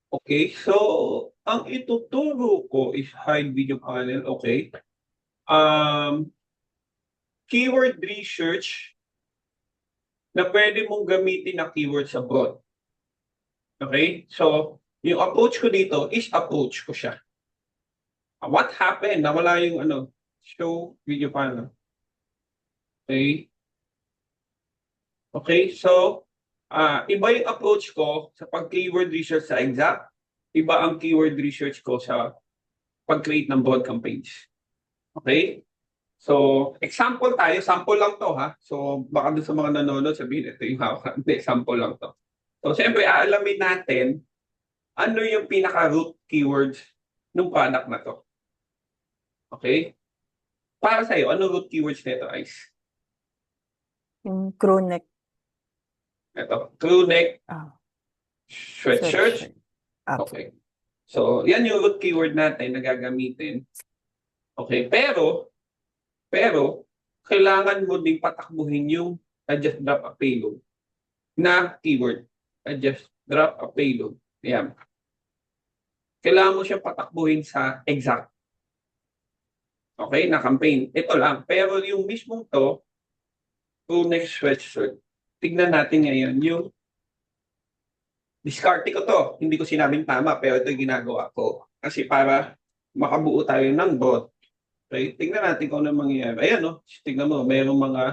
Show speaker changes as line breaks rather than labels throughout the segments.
Okay, so ang ituturo ko is hide video panel, okay? Um, Keyword research na pwede mong gamitin na keyword sa broad. Okay? So, yung approach ko dito is approach ko siya. What happened? Nawala yung show video panel. Okay? Okay, so iba yung approach ko sa pag-keyword research sa exact. Iba ang keyword research ko sa pag-create ng broad campaigns. Okay? So, example tayo. Sample lang to ha. So, baka dun sa mga nanonood sabihin, ito yung hawak. Hindi, sample lang to. So, siyempre, aalamin natin ano yung pinaka-root keywords ng product na to. Okay? Para sa'yo, ano root keywords nito, Ice?
Yung crew neck.
Ito, crew neck,
Sweatshirt.
sweatshirt. Okay. So, yan yung root keyword natin na gagamitin. Okay, pero, kailangan mo ding patakbuhin yung adjust drop a payload na keyword. Adjust drop a payload. Ayan. Kailangan mo siya patakbuhin sa exact. Okay, na campaign. Ito lang. Pero yung mismong to, crew neck sweatshirt, tignan natin ngayon yung diskarte ko to. Hindi ko sinabing tama, pero ito yung ginagawa ko. Kasi para makabuo tayo ng bot. Okay, tignan natin kung ano mangyayari. Ayan, no? Tignan mo, mayroong mga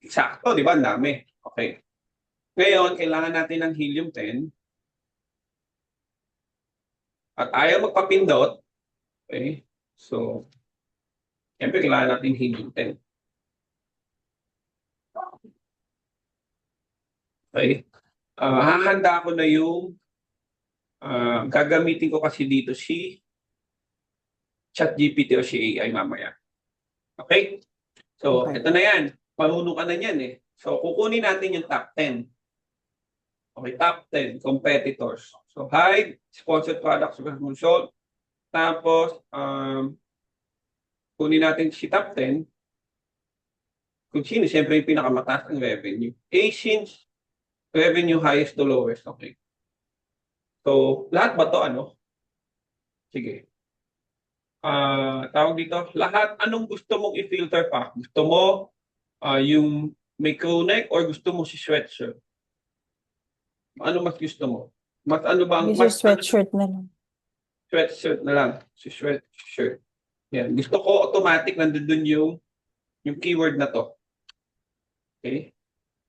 eksakto, di ba? Ang dami. Okay. Ngayon, kailangan natin ng helium-10 at ayaw magpapindot. Okay. So, siyempre, kailangan natin helium-10. Okay. Hahanda ko na yung gagamitin ko kasi dito si ChatGPT o si AI mamaya. Okay? So,
Okay.
ito na yan. Marunong ka na yan eh. So, kukunin natin yung top 10. Okay, top 10 competitors. So, hide, sponsored products, consult. Tapos, kunin natin si top 10. Kung sino, siyempre yung pinakamataas ng revenue. Asians, revenue highest to lowest. Okay. So, lahat ba to ano? Sige. Tawag dito, lahat, anong gusto mong i-filter pa? Gusto mo yung may crew neck or gusto mo si sweatshirt? Ano mas gusto mo? Mas ano bang
This
mas
is sweatshirt na lang.
sweatshirt na lang, si sweatshirt. Yan, gusto ko automatic nandoon yung keyword na to. Okay?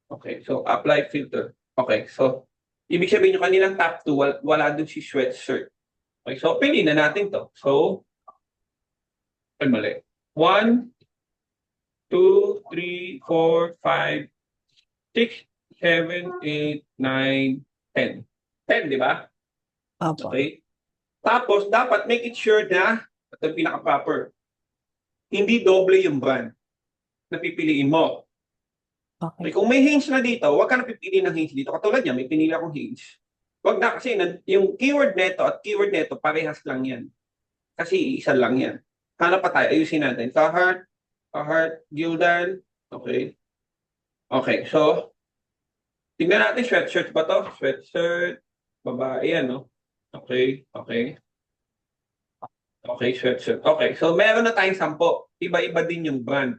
Okay, so apply filter. Okay, so ibig sabihin yung kaninang top 2 wala dun si sweatshirt. Okay, so piliin na natin to. So ay mali. 1 2 3 4 5 6 7 8 9 10. 10, di ba?
Opo.
Okay? Tapos, dapat make it sure na, ito yung pinaka-proper, hindi doble yung brand na pipiliin mo. Okay,
Okay.
kung may hinge na dito, huwag ka na pipili ng hinge dito. Katulad niya, may pinili akong hinge. Huwag na kasi yung keyword neto at keyword neto, parehas lang yan. Kasi isa lang yan. Hanap pa tayo, ayusin natin. Kahart, Gildan. Okay. Okay, so, tingnan natin, sweatshirt ba to? Sweatshirt, babae yan, no? Okay, okay. Okay, sweatshirt. Okay, so meron na tayong 10. Iba-iba din yung brand.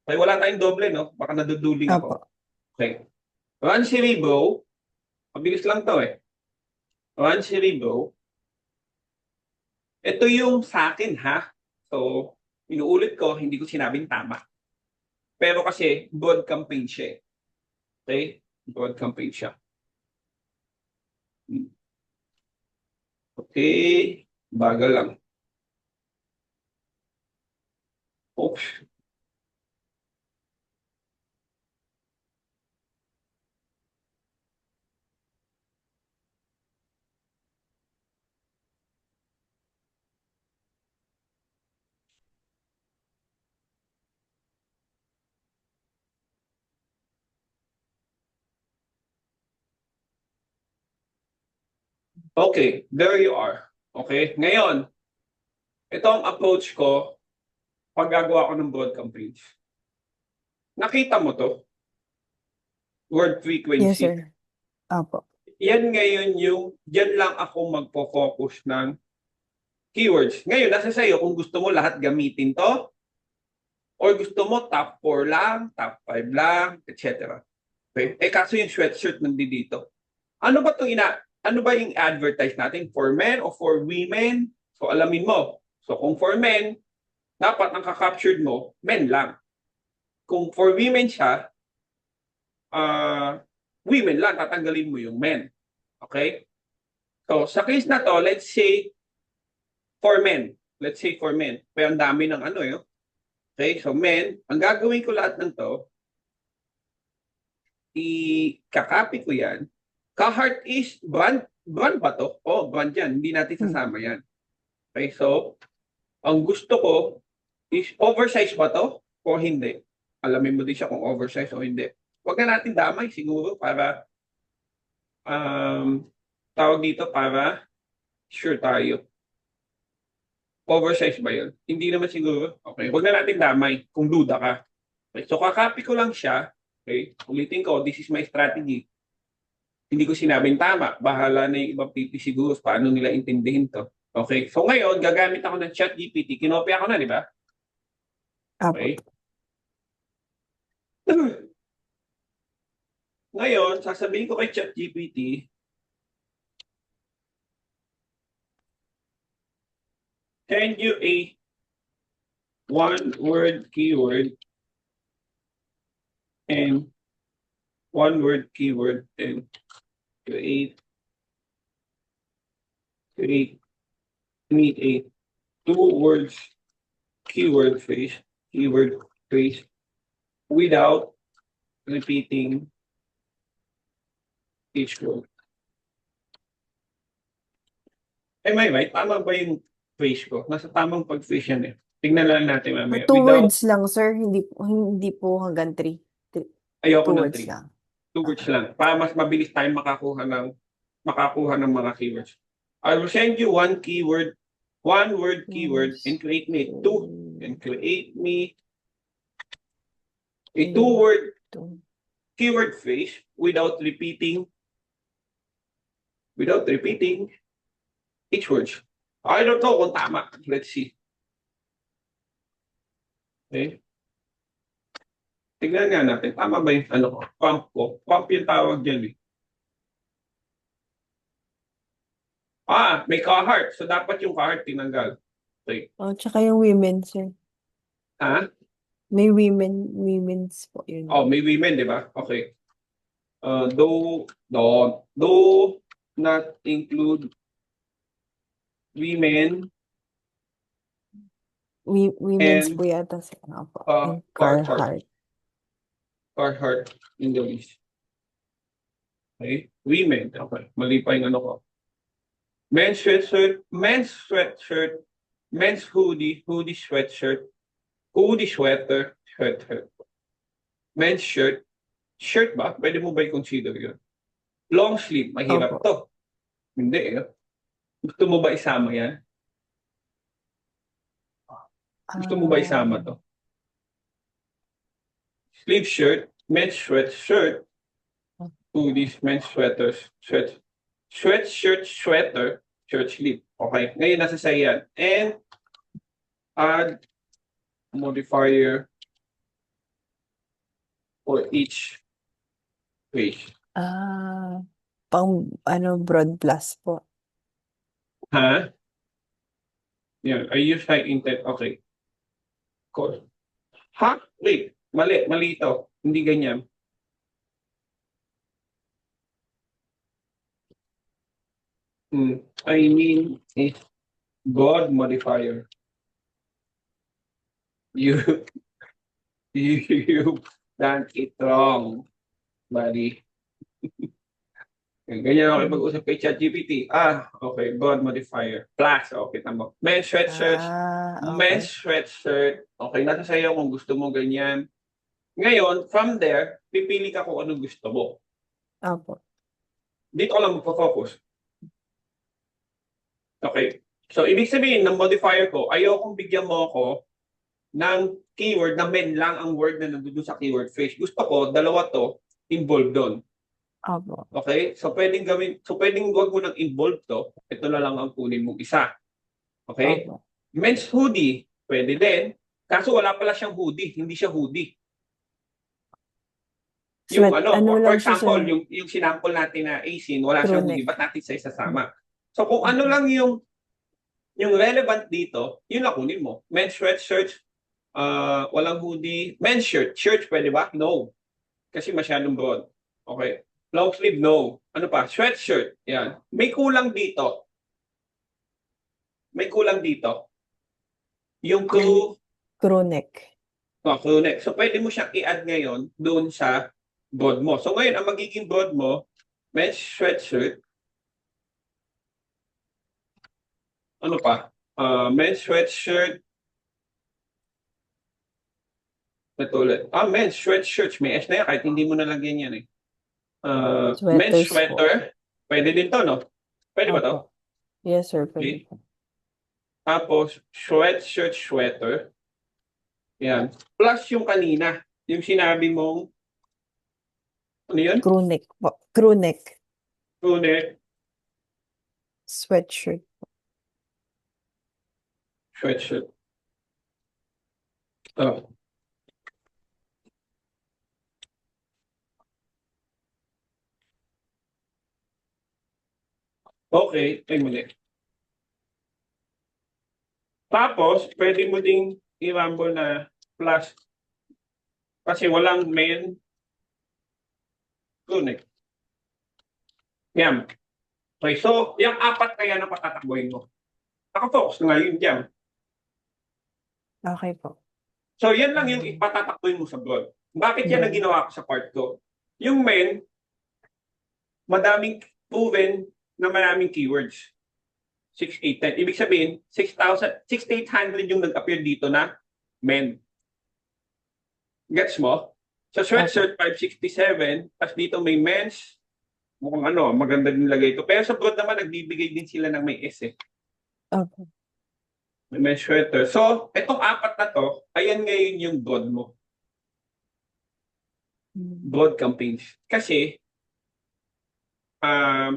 Okay, wala tayong doble, no? Baka naduduling ako.
Opo.
Okay. Run Cerebro. Mabilis lang to eh. Run Cerebro. Ito yung sa akin, ha? So, inuulit ko, hindi ko sinabing tama. Pero kasi, broad campaign siya eh. Okay? Broad campaign siya. Okay. Bagal lang. Oops. Okay, there you are. Okay, ngayon, ito ang approach ko pag gagawa ko ng broad campaigns. Nakita mo to? Word
Yes,
frequency.
sir. Opo.
Yan ngayon dyan lang ako magpo-focus ng keywords. Ngayon, nasa sa'yo kung gusto mo lahat gamitin to, or gusto mo top 4 lang, top 5 lang, etc. Okay? Kaso yung sweatshirt nandito. Ano ba ano ba yung advertise natin? For men o for women? So, alamin mo. So, kung for men, dapat ang ka-captured mo, men lang. Kung for women siya, women lang, tatanggalin mo yung men. Okay? So, sa case na to, let's say, for men. Let's say for men. Pero ang dami ng ano yun. Okay? So, men, ang gagawin ko lahat ng to, i-copy ko yan. Carhartt is brand ba to? Oh, brand yan. Hindi natin sasama yan. Okay? So, ang gusto ko is oversize ba to o hindi? Alamin mo din siya kung oversize o hindi. Huwag na natin damay siguro para tawag dito para sure tayo. Oversize ba yun? Hindi naman siguro. Okay, huwag na natin damay kung duda ka. Okay, so kakopy ko lang siya. Okay, ulitin ko, this is my strategy. Hindi ko sinabing tama. Bahala na yung ibang PP siguro paano nila intindihin to. Okay, so ngayon, gagamit ako ng ChatGPT. Kinopya ko na, di ba?
Opo.
Okay. Ngayon, sasabihin ko kay ChatGPT, send you a one-word keyword and one-word keyword and create need a two words keyword phrase without repeating each word. Am I right? Tama ba yung phrase ko? Nasa tamang pag-phrase yan eh. Tignan lang natin mamaya.
Two
Without,
words lang, sir. Hindi po hanggang three.
ayoko
Two
ng
words
3.
lang.
2 words lang. Para mas mabilis tayong makakuha ng mga keywords. I will send you one word keyword and create me a two-word keyword phrase without repeating each word. I don't know kung tama. Let's see. Okay. Tignan nga natin. Tama ba yung ano ko? Pump ko. Pump yung tawag dyan eh. May Carhartt. So dapat yung Carhartt tinanggal. Okay.
Oh, tsaka yung women, sir.
Ha?
May women's po yun.
Oh, may women, di ba? Okay. Do not include women
Women's
and
po yata sir. Opo. And
Carhartt.
Carhartt.
Carhartt in the list. Okay. Women. Okay. Mali pa yung ano ko. Men's sweatshirt, men's hoodie sweatshirt, hoodie sweater, men's shirt ba? Pwede mo ba i-consider yun? Long sleeve, mahirap
Opo.
to. Hindi eh. Gusto mo ba isama yan? Gusto mo ba isama to? Sleeve shirt, men's sweatshirt, hoodies, men's sweaters, sweatshirt, sweater, shirt sleeve. Okay, ngayon nasa sa yan. And add modifier for each page.
Pang broad plus po.
Ha? Yan, I use high intent. Okay. Cool. Ha? Wait, mali ito. Hindi ganyan. I mean, it's God modifier. You done it wrong, buddy. Ganyan ako pag-usap kay ChatGPT. Okay, God modifier. Plus, okay, tama. Men's sweatshirt.
Okay.
Men's sweatshirt. Okay, nasa sa'yo kung gusto mo ganyan. Ngayon, from there, pipili ka kung anong gusto mo.
Opo.
Dito ko lang magpo-focus. Okay. So, ibig sabihin ng modifier ko, ayokong bigyan mo ako ng keyword na men lang ang word na nandun sa keyword phrase. Gusto ko, dalawa to, involved doon.
Opo.
Okay? So pwedeng wag mo nang involve to. Ito na lang ang kunin mong isa. Okay?
Opo.
Men's hoodie, pwede din. Kaso wala pala siyang hoodie, hindi siya hoodie. Yung
Ano
for
lang siya,
example,
sir?
yung sinample natin na ASIN, wala
Crew
siyang hoodie,
neck.
ba't natin sa isasama? So kung ano lang yung relevant dito, yun lang kunin mo. Men's sweatshirt, walang hoodie. Men's shirt pwede ba? No. Kasi masyadong broad. Okay. Long sleeve, no. Ano pa? Sweatshirt. Yan. May kulang dito. May kulang dito. Yung
Crew neck.
crew neck. So pwede mo siyang i-add ngayon doon sa broad mo. So ngayon, ang magiging broad mo, men's sweatshirt. Ano pa? Men's sweatshirt. Ito ulit. Men's sweatshirts. May S na yan kahit hindi mo nalagyan yan eh. Men's
Sweaters po.
sweater. Pwede din to, no? Pwede ba to?
Opo. Yes, sir.
Okay.
Pwede po.
Tapos, sweatshirt, sweater. Yan. Plus yung kanina. Yung sinabi mong, ano yun?
Crew neck po. Crew neck.
Crew neck,
Sweatshirt.
sweatshirt. Oh. Okay. Ay, mali. Tapos, pwede mo ding i-rumble na plus. Kasi walang men crew neck. Yan. Okay, so, yung apat kaya na patatakbuhin mo. Nakafocus na ngayon dyan.
Okay po.
So, yan lang yung ipatatakbuhin mo sa broad. Bakit yan ang ginawa ko sa part ko? Yung men, madaming proven na maraming keywords. 6,810. Ibig sabihin, 6,800 yung nag-appear dito na men. Gets mo? Sa sweatshirt, 567. Tapos dito may men's. Mukhang maganda din lagay ito. Pero sa broad naman, nagbibigay din sila ng may S eh.
Opo.
May men's sweater. So, itong apat na to, ayan ngayon yung broad mo. Broad campaigns. Kasi,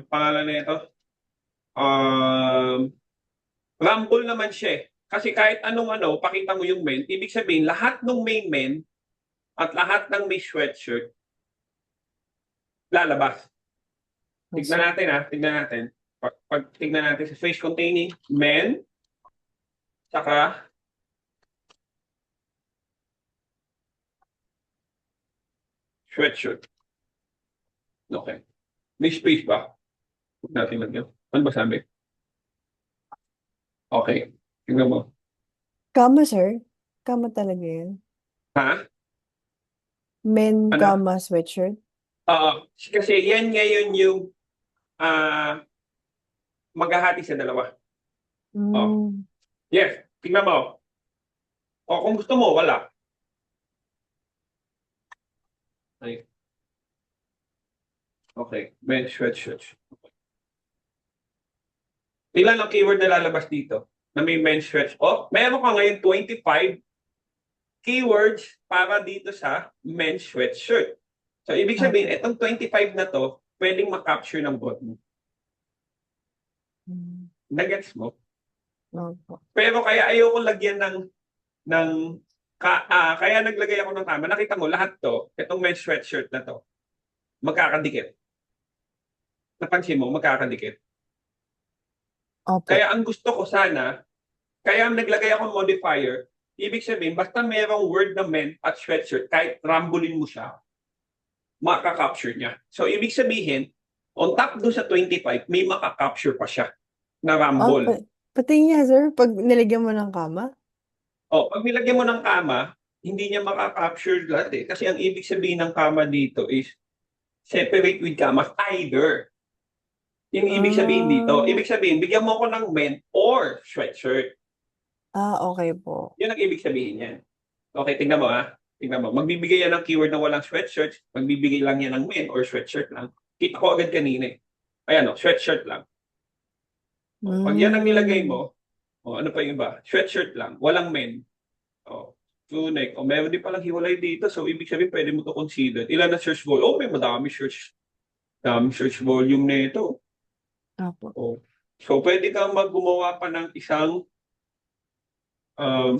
pangalan na ito, rumble naman siya eh. Kasi kahit anong pakita mo yung men, ibig sabihin, lahat ng may men at lahat ng may sweatshirt, lalabas. Tignan natin tignan natin. Pag tignan natin sa face containing men, saka sweatshirt. Okay. May space ba? Huwag natin lagyan. Ano ba sabi? Okay. Tingnan mo.
Kama, sir. Kama talaga yun.
Ha?
Men,
Ano?
kama, sweatshirt.
Oo. Kasi yan ngayon yung maghahati sa dalawa. Oh. Yes. Tingnan mo. O kung gusto mo, wala. Ay. Okay. Men sweatshirt. Ilan ang keyword na lalabas dito? Na may men's sweatshirt. Meron ka ngayon 25 keywords para dito sa men's sweatshirt. So, ibig sabihin, itong 25 na to, pwedeng makapture ng bot mo. Nagets mo?
Opo.
Pero kaya ayoko lagyan kaya naglagay ako ng tama. Nakita mo, lahat to, itong men's sweatshirt na to, magkakadikit. Napansin mo, magkakadikit.
Opo.
Kaya ang gusto ko sana, kaya naglagay ako ng modifier, ibig sabihin, basta merong word na men at sweatshirt, kahit rambulin mo siya, makaka-capture niya. So, ibig sabihin, on top do sa 25, may makaka-capture pa siya na rumble.
Pati niya, sir, pag nilagyan mo ng kama?
Pag nilagyan mo ng kama, hindi niya makaka-capture lahat eh. Kasi ang ibig sabihin ng kama dito is separate with commas either. Yung ibig sabihin dito, ibig sabihin, bigyan mo ko ng men or sweatshirt.
Okay po.
Yun ang ibig sabihin yan. Okay, tingnan mo Tingnan mo. Magbibigay yan ng keyword na walang sweatshirt, magbibigay lang yan ng men or sweatshirt lang. Kita ko agad kanina eh. Ayan sweatshirt lang. Pag yan ang nilagay mo, ano pa yung iba? Sweatshirt lang, walang men. Tunic. Meron din palang hiwalay dito. So, ibig sabihin, pwede mo to consider. Ilan na search goal? May madami search. Search volume nito.
Opo.
Oh. So, pwede kang gumawa pa ng isang um,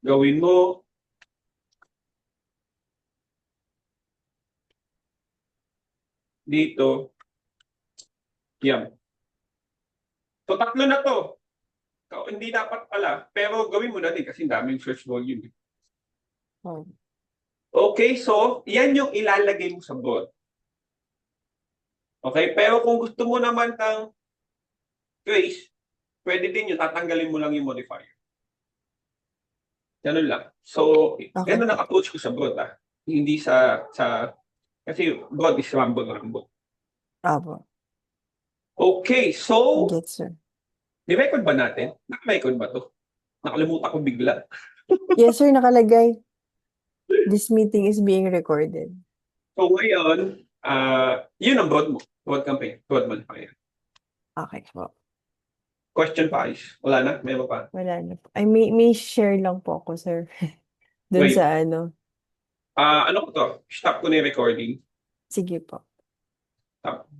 gawin mo dito. Yan. So, tatlo na to. Hindi dapat pala. Pero gawin mo na din kasi daming search volume.
Oh.
Okay, so yan yung ilalagay mo sa broad. Okay, pero kung gusto mo naman ng trace, pwede din yung tatanggalin mo lang yung modifier. Ganun lang. So,
Okay
ganun ang
po.
approach ko sa broad Hindi kasi broad is rumble.
Opo.
Okay, so,
Gets, sir.
ni-record ba natin? Naka-record ba to? Nakalimutan ko bigla.
Yes, sir, nakalagay. This meeting is being recorded.
So ngayon, yun ang broad mo. Broad campaign. Broad modifier.
Okay po.
Question pa, Ice? Wala na? Meron pa?
Wala na po. Ay, may share lang po ako, sir. Dun
Wait.
sa ano.
Ano ko to? Stop ko na yung recording.
Sige po.
Stop.